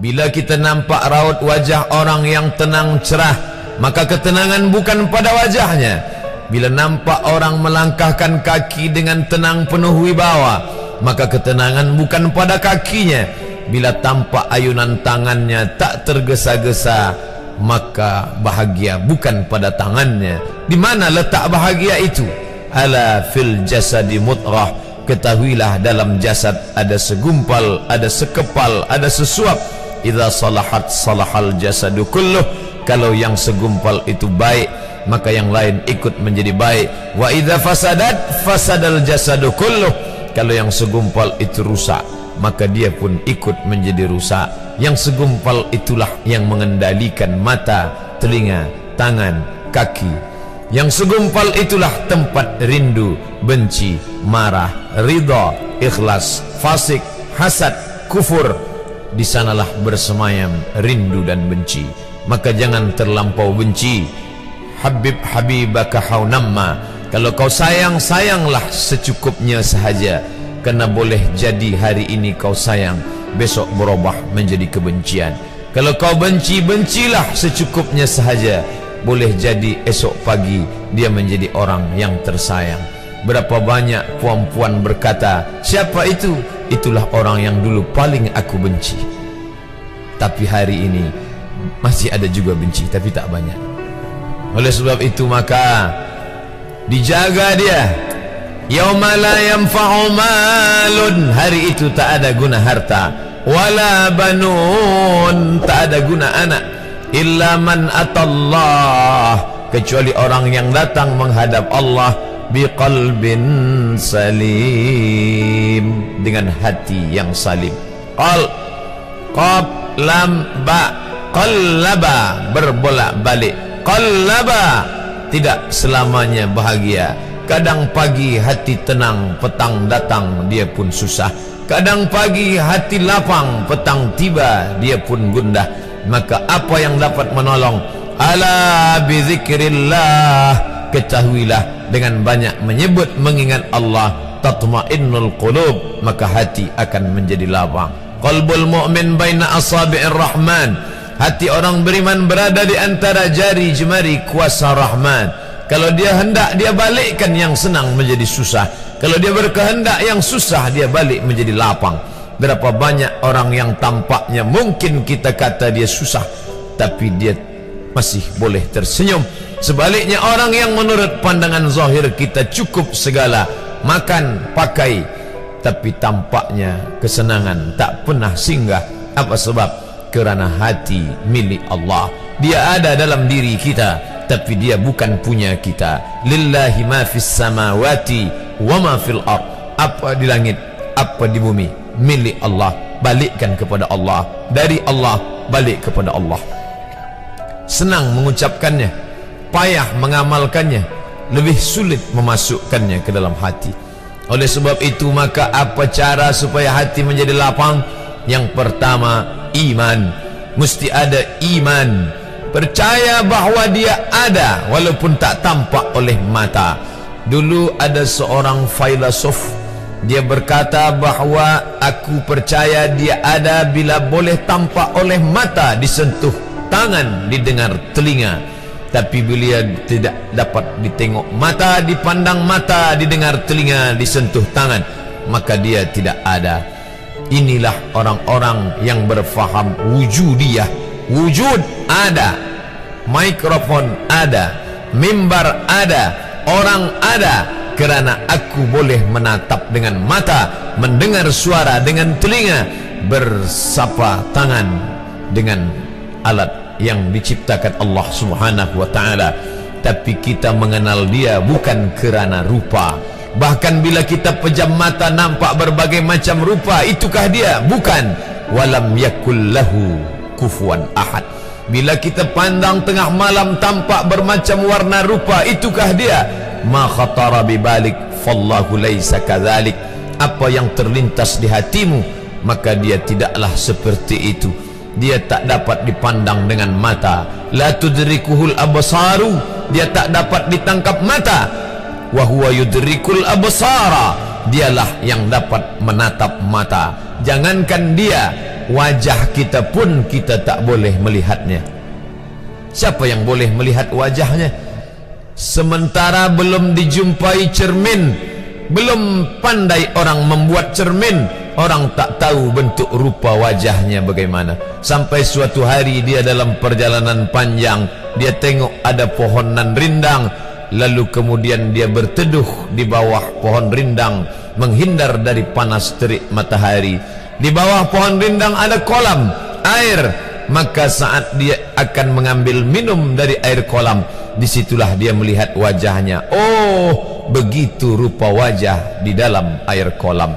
Bila kita nampak raut wajah orang yang tenang cerah, maka ketenangan bukan pada wajahnya. Bila nampak orang melangkahkan kaki dengan tenang penuh wibawa, maka ketenangan bukan pada kakinya. Bila tampak ayunan tangannya tak tergesa-gesa, maka bahagia bukan pada tangannya. Di mana letak bahagia itu? Ala fil jasadi mudghah. Ketahuilah dalam jasad ada segumpal, ada sekepal, ada sesuap. Idza salahat salahal jasadu kulluh. Kalau yang segumpal itu baik, maka yang lain ikut menjadi baik. Wa idza fasadat fasadal jasadu kulluh. Kalau yang segumpal itu rusak, maka dia pun ikut menjadi rusak. Yang segumpal itulah yang mengendalikan mata, telinga, tangan, kaki. Yang segumpal itulah tempat rindu, benci, marah, ridha, ikhlas, fasik, hasad, kufur. Di sanalah bersemayam rindu dan benci. Maka jangan terlampau benci. Habib habibaka haunamma. Kalau kau sayang, sayanglah secukupnya sahaja. Karena boleh jadi hari ini kau sayang, besok berubah menjadi kebencian. Kalau kau benci, bencilah secukupnya sahaja. Boleh jadi esok pagi dia menjadi orang yang tersayang. Berapa banyak puan-puan berkata, siapa itu? Itulah orang yang dulu paling aku benci. Tapi hari ini masih ada juga benci, tapi tak banyak. Oleh sebab itu maka dijaga dia. Yauma la yanfa'u malun. Hari itu tak ada guna harta, wala banun, tak ada guna anak, illa man atallah, kecuali orang yang datang menghadap Allah biqalbin salim, dengan hati yang salim. Qab lam ba, qallaba, berbolak-balik. Qallaba, tidak selamanya bahagia. Kadang pagi hati tenang, petang datang dia pun susah. Kadang pagi hati lapang, petang tiba dia pun gundah. Maka apa yang dapat menolong? Ala bizikrillah, ketahuilah dengan banyak menyebut mengingat Allah, tatma'innul qulub, maka hati akan menjadi lapang. Qalbul mu'min baina asabi'ir rahman, hati orang beriman berada di antara jari jemari kuasa Rahman. Kalau dia hendak, dia balikkan yang senang menjadi susah. Kalau dia berkehendak yang susah, dia balik menjadi lapang. Berapa banyak orang yang tampaknya mungkin kita kata dia susah, tapi dia masih boleh tersenyum. Sebaliknya orang yang menurut pandangan zahir kita cukup segala, makan, pakai, tapi tampaknya kesenangan tak pernah singgah. Apa sebab? Kerana hati milik Allah. Dia ada dalam diri kita, tapi dia bukan punya kita. Lillahi ma fis samawati wa ma fil ard. Apa di langit, apa di bumi, milik Allah. Balikkan kepada Allah. Dari Allah balik kepada Allah. Senang mengucapkannya, payah mengamalkannya, lebih sulit memasukkannya ke dalam hati. Oleh sebab itu maka apa cara supaya hati menjadi lapang? Yang pertama, iman. Mesti ada iman. Percaya bahawa dia ada walaupun tak tampak oleh mata. Dulu ada seorang filosof, dia berkata bahawa aku percaya dia ada bila boleh tampak oleh mata, disentuh tangan, didengar telinga. Tapi bila tidak dapat ditengok mata, dipandang mata, didengar telinga, disentuh tangan, maka dia tidak ada. Inilah orang-orang yang berfaham wujudiyah. Wujud ada, mikrofon ada, mimbar ada, orang ada, kerana aku boleh menatap dengan mata, mendengar suara dengan telinga, bersapa tangan dengan alat yang diciptakan Allah Subhanahu wa ta'ala. Tapi kita mengenal dia bukan kerana rupa. Bahkan bila kita pejam mata nampak berbagai macam rupa, itukah dia? Bukan. Walam yakul lahu kufuwan ahad. Bila kita pandang tengah malam tampak bermacam warna rupa, itukah dia? Ma khatara bibalik fallahu laisa kadzalik. Apa yang terlintas di hatimu, maka dia tidaklah seperti itu. Dia tak dapat dipandang dengan mata. La tudrikuhul absaru, dia tak dapat ditangkap mata. Wa huwa yudrikul absara, dialah yang dapat menatap mata. Jangankan dia, wajah kita pun kita tak boleh melihatnya. Siapa yang boleh melihat wajahnya? Sementara belum dijumpai cermin, belum pandai orang membuat cermin, orang tak tahu bentuk rupa wajahnya bagaimana. Sampai suatu hari dia dalam perjalanan panjang, dia tengok ada pohonan rindang, lalu kemudian dia berteduh di bawah pohon rindang, menghindar dari panas terik matahari. Di bawah pohon rindang ada kolam air, maka saat dia akan mengambil minum dari air kolam, disitulah dia melihat wajahnya. Oh, begitu rupa wajah di dalam air kolam.